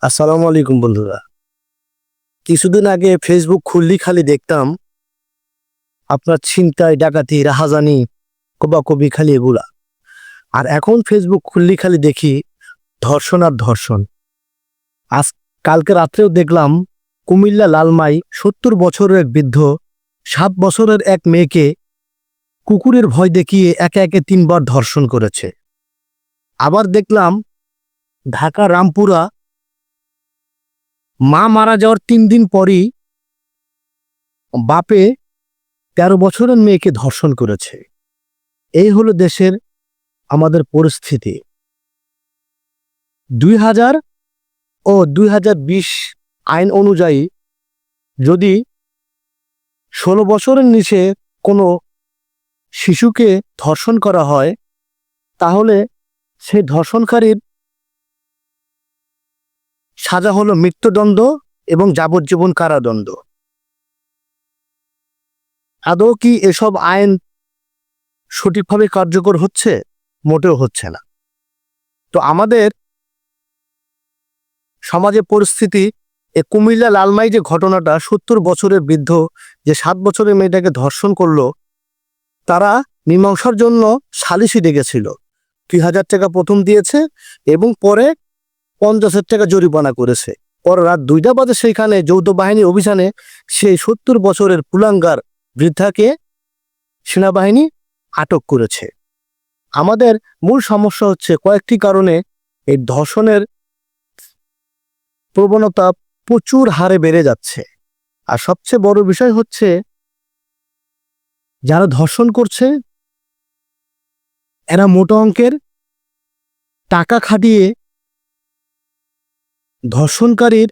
আসসালামু আলাইকুম বন্ধুরা। কিছুদিন আগে ফেসবুক খুললি খালি দেখতাম আপনার ছিনতাই, ডাকাতি, রাহাজানি, কোবাকুবি খালি এগুলা। আর এখন ফেসবুক খুললি খালি দেখি ধর্ষণ আর ধর্ষণ। আজ কালকে রাত্রেও দেখলাম কুমিল্লা লালমাই ৭০ বছরের এক বৃদ্ধ ৭ বছরের এক মেয়েকে কুকুরের ভয় দেখিয়ে একে একে ৩ বার ধর্ষণ করেছে। আবার দেখলাম ঢাকা রামপুরা মা মারা যাওয়ার ৩ দিন পরই বাপে ১৩ বছরের মেয়েকে ধর্ষণ করেছে। এই হলো দেশের আমাদের পরিস্থিতি। ২০০০ ও ২০২০ আইন অনুযায়ী যদি ১৬ বছরের নিচে কোনো শিশুকে ধর্ষণ করা হয়, তাহলে সেই ধর্ষণকারীর সাজা হলো মৃত্যুদণ্ড এবং যাবজ্জীবন কারাদণ্ড। আদৌ কি এসব আইন সঠিকভাবে কার্যকর হচ্ছে? মোটেও হচ্ছে না। তো আমাদের সমাজের পরিস্থিতি, এ কুমিল্লা লালমাই যে ঘটনাটা, ৭০ বছরের বৃদ্ধ যে ৭ বছরের মেয়েটাকে ধর্ষণ করলো, তারা মীমাংসার জন্য সালিশি ডেকেছিল। ২০০০ টাকা প্রথম দিয়েছে এবং পরে ৫০,০০০ টাকা জরিমানা করেছে। পরে রাত ২টা বাজে সেইখানে যৌথ বাহিনী অভিযানে সেই ৭০ বছরের কুলাঙ্গার বৃদ্ধাকে সেনাবাহিনী আটক করেছে। আমাদের মূল সমস্যা হচ্ছে কয়েকটি কারণে এই ধর্ষণের প্রবণতা প্রচুর হারে বেড়ে যাচ্ছে। আর সবচেয়ে বড় বিষয় হচ্ছে যারা ধর্ষণ করছে এরা মোটা অঙ্কের টাকা খাটিয়ে ধর্ষণকারীর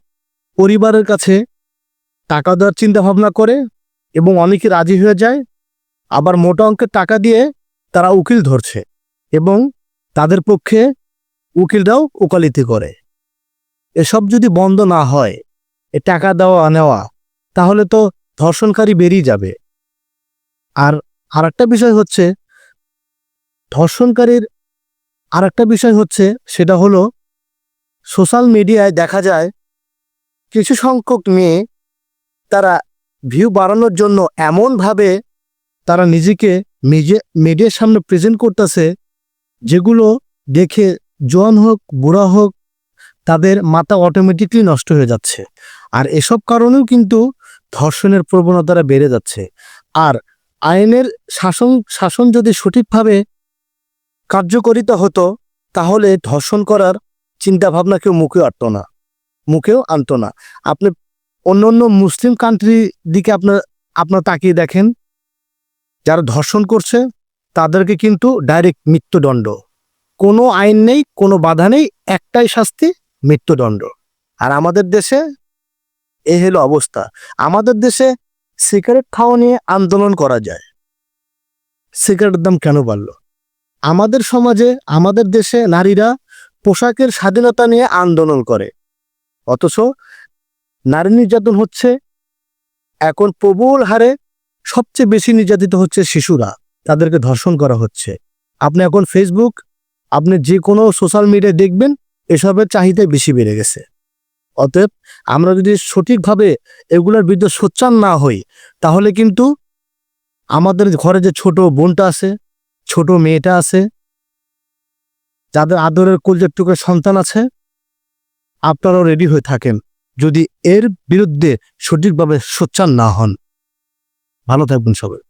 পরিবারের কাছে টাকা দেওয়ার চিন্তা ভাবনা করে এবং অনেকে রাজি হয়ে যায়। আবার মোটা অঙ্কের টাকা দিয়ে তারা উকিল ধরছে এবং তাদের পক্ষে উকিলরাও ওকালতি করে। এসব যদি বন্ধ না হয়, এ টাকা দেওয়া নেওয়া, তাহলে তো ধর্ষণকারী বেরিয়ে যাবে। আর আরেকটা বিষয় হচ্ছে ধর্ষণকারীর আরেকটা বিষয় হচ্ছে সেটা হলো সোশ্যাল মিডিয়ায় দেখা যায় কিছু সংখ্যক মেয়ে তারা ভিউ বাড়ানোর জন্য এমনভাবে তারা নিজেকে মিডিয়ার সামনে প্রেজেন্ট করতেছে, যেগুলো দেখে জোয়ান হোক বুড়া হোক তাদের মাথা অটোমেটিকলি নষ্ট হয়ে যাচ্ছে। আর এসব কারণেও কিন্তু ধর্ষণের প্রবণতাটা বেড়ে যাচ্ছে। আর আইনের শাসন যদি সঠিকভাবে কার্যকরিতা হতো, তাহলে ধর্ষণ করার চিন্তা ভাবনা কেউ মুখেও আনতো না। আপনি অন্য মুসলিম কান্ট্রির দিকে আপনার তাকিয়ে দেখেন, যারা ধর্ষণ করছে তাদেরকে কিন্তু ডাইরেক্ট মৃত্যুদণ্ড। কোনো আইন নেই, কোনো বাধা নেই, একটাই শাস্তি, মৃত্যুদণ্ড। আর আমাদের দেশে এই হলো অবস্থা। আমাদের দেশে সিগারেট খাওয়া নিয়ে আন্দোলন করা যায়, সিগারেটের দাম কেন বাড়ল? আমাদের সমাজে, আমাদের দেশে নারীরা পোশাকের স্বাধীনতা নিয়ে আন্দোলন করে, অথচ নারী নির্যাতন হচ্ছে এখন প্রবল হারে। সবচেয়ে বেশি নির্যাতিত হচ্ছে শিশুরা, তাদেরকে ধর্ষণ করা হচ্ছে। আপনি এখন ফেসবুক, আপনি যে কোনো সোশ্যাল মিডিয়ায় দেখবেন এসবের চাহিদা বেশি বেড়ে গেছে। অতএব আমরা যদি সঠিকভাবে এগুলোর বিরুদ্ধে সোচ্চার না হই, তাহলে কিন্তু আমাদের ঘরে যে ছোট বোনটা আছে, ছোট মেয়েটা আছে, যাদের আদরের কলিজার টুকরো সন্তান আছে, আপনারাও রেডি হয়ে থাকেন যদি এর বিরুদ্ধে সঠিকভাবে সোচ্চার না হন। ভালো থাকবেন সবাই।